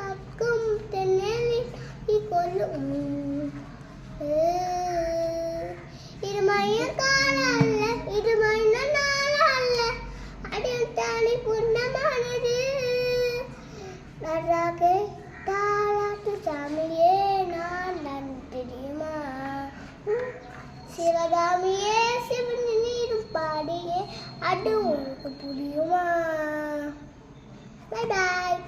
காக்கும் தென்னலின் கொல்லும் இது மைய கால அல்ல இது மைன நாள் அல்ல அடியும் தானி புண்ணமானது நன்றாக தாளாட்டு சாமியே நான் தெரியுமா சிவகாமியே சிவன் நீரும் பாடியே அது உங்களுக்கு புரியுமா? Bye bye.